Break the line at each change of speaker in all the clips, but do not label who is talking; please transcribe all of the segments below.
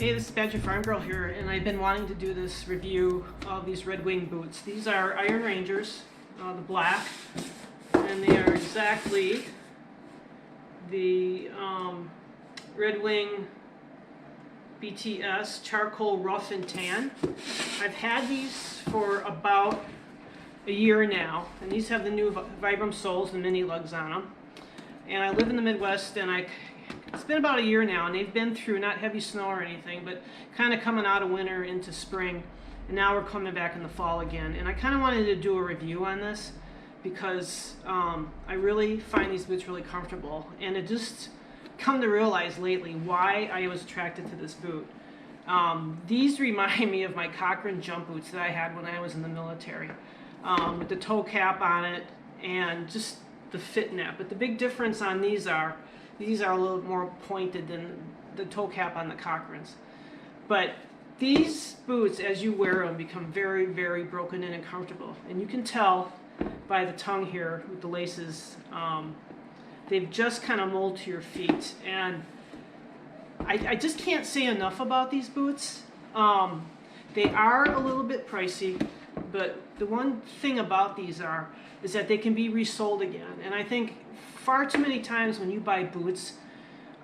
Hey, this is BadgerFarmGirl here, and I've been wanting to do this review of these Red Wing boots. These are Iron Rangers, the black, and they are exactly the Red Wing BTS Charcoal Rough and Tan. I've had these for about a year now, and these have the new Vibram soles and mini lugs on them. And I live in the Midwest, and it's been about a year now, and they've been through not heavy snow or anything, but kind of coming out of winter into spring, and now we're coming back in the fall again. And I kind of wanted to do a review on this because I really find these boots really comfortable, and it just come to realize lately why I was attracted to this boot. These remind me of my Cochrane jump boots that I had when I was in the military, with the toe cap on it and just the fit net. But the big difference on these are a little more pointed than the toe cap on the Cochranes. But these boots, as you wear them, become very, very broken in and comfortable. And you can tell by the tongue here with the laces, they've just kind of molded to your feet. And I just can't say enough about these boots. They are a little bit pricey, but the one thing about these is that they can be resold again. And I think far too many times when you buy boots,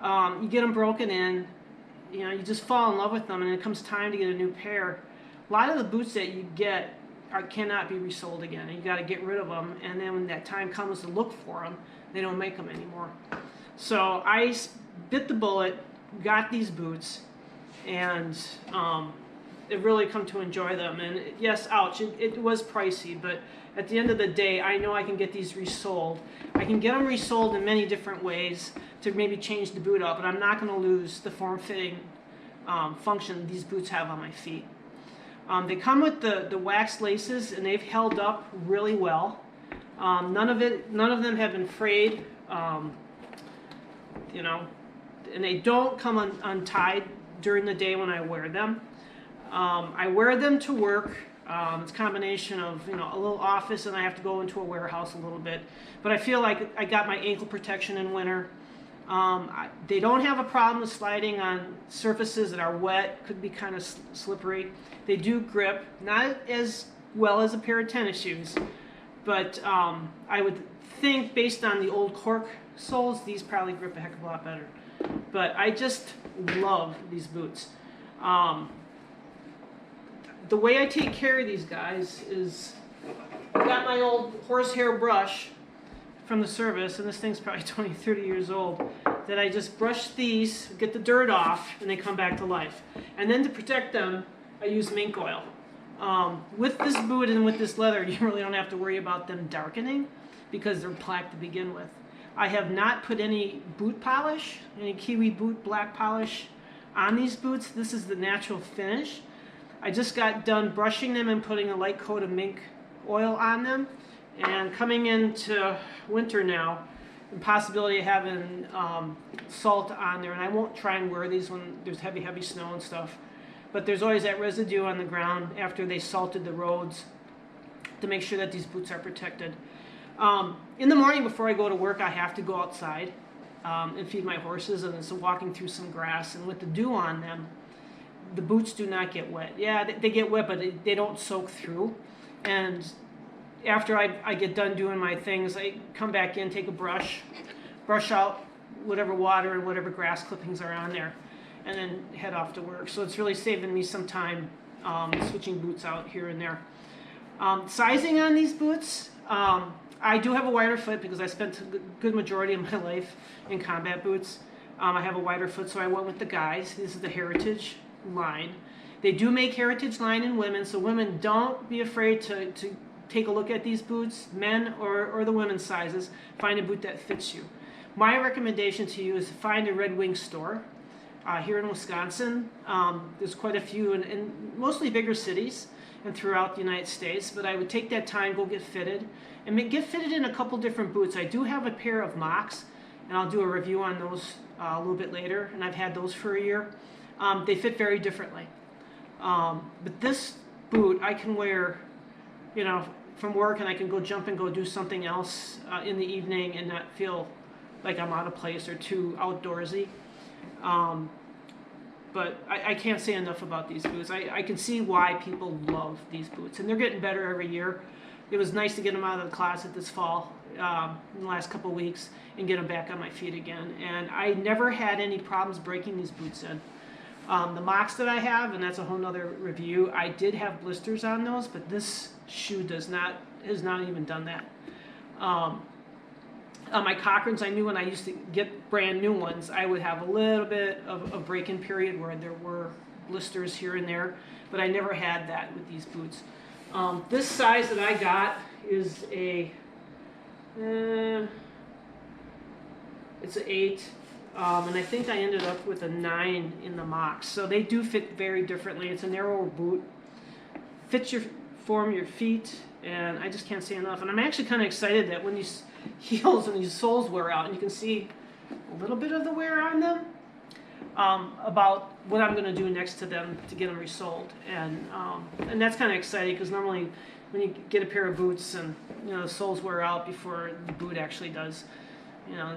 you get them broken in, you just fall in love with them, and it comes time to get a new pair. A lot of the boots that you get cannot be resold again, and you got to get rid of them, and then when that time comes to look for them, they don't make them anymore. So I bit the bullet, got these boots, and it really come to enjoy them. And yes, ouch, it was pricey, but at the end of the day, I know I can get these resold. I can get them resold in many different ways to maybe change the boot up, but I'm not going to lose the form-fitting function these boots have on my feet. They come with the wax laces, and they've held up really well. None of them have been frayed, and they don't come untied during the day when I wear them. I wear them to work. It's a combination of a little office, and I have to go into a warehouse a little bit. But I feel like I got my ankle protection in winter. They don't have a problem with sliding on surfaces that are wet, could be kind of slippery. They do grip, not as well as a pair of tennis shoes, but I would think based on the old cork soles, these probably grip a heck of a lot better. But I just love these boots. The way I take care of these guys is I got my old horsehair brush from the service, and this thing's probably 20, 30 years old, that I just brush these, get the dirt off, and they come back to life. And then to protect them, I use mink oil. With this boot and with this leather, you really don't have to worry about them darkening because they're black to begin with. I have not put any boot polish, any kiwi boot black polish on these boots. This is the natural finish. I just got done brushing them and putting a light coat of mink oil on them. And coming into winter now, the possibility of having salt on there. And I won't try and wear these when there's heavy, heavy snow and stuff. But there's always that residue on the ground after they salted the roads to make sure that these boots are protected. In the morning before I go to work, I have to go outside and feed my horses, and so walking through some grass. And with the dew on them, the boots do not get wet. Yeah, they get wet, but they don't soak through. And after I get done doing my things, I come back in, take a brush out whatever water and whatever grass clippings are on there, and then head off to work. So it's really saving me some time switching boots out here and there. Sizing on these boots, I do have a wider foot because I spent a good majority of my life in combat boots. I have a wider foot, so I went with the guys. This is the Heritage line. They do make Heritage line in women, so women, don't be afraid to take a look at these boots, men or the women's sizes. Find a boot that fits you. My recommendation to you is to find a Red Wing store. Here in Wisconsin, there's quite a few in mostly bigger cities and throughout the United States, but I would take that time, go get fitted, and get fitted in a couple different boots. I do have a pair of Mocks, and I'll do a review on those a little bit later, and I've had those for a year. They fit very differently. But this boot I can wear, from work, and I can go jump and go do something else in the evening and not feel like I'm out of place or too outdoorsy. But I can't say enough about these boots. I can see why people love these boots, and they're getting better every year. It was nice to get them out of the closet this fall, in the last couple of weeks, and get them back on my feet again. And I never had any problems breaking these boots in. The Mocs that I have, and that's a whole nother review, I did have blisters on those, but this shoe has not even done that. On my Cochranes, I knew when I used to get brand new ones, I would have a little bit of a break-in period where there were blisters here and there, but I never had that with these boots. This size that I got is it's an 8, and I think I ended up with a 9 in the Mocs. So they do fit very differently. It's a narrower boot, fits your form, your feet, and I just can't say enough. And I'm actually kind of excited that when these heels and these soles wear out, and you can see a little bit of the wear on them, about what I'm going to do next to them to get them resoled. And that's kind of exciting, because normally when you get a pair of boots and the soles wear out before the boot actually does,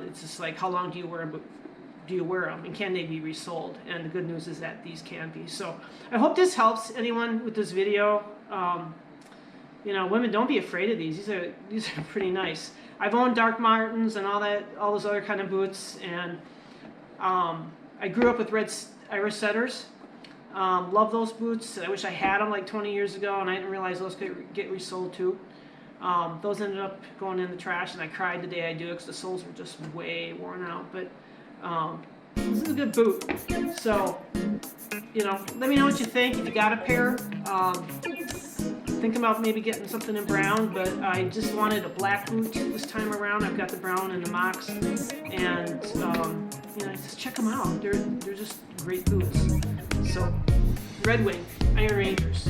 it's just like, how long do you wear them, and can they be resoled? And the good news is that these can be. So I hope this helps anyone with this video. Women, don't be afraid of these. These are pretty nice. I've owned Dark Martens and all those other kind of boots, and I grew up with red Irish setters. Love those boots. I wish I had them like 20 years ago, and I didn't realize those could get resold too. Those ended up going in the trash, and I cried the day I do it because the soles were just way worn out. But this is a good boot. So, let me know what you think. If you got a pair, think about maybe getting something in brown, but I just wanted a black boot this time around. I've got the brown and the Mocs, and just check them out. They're just great boots. So, Red Wing, Iron Rangers.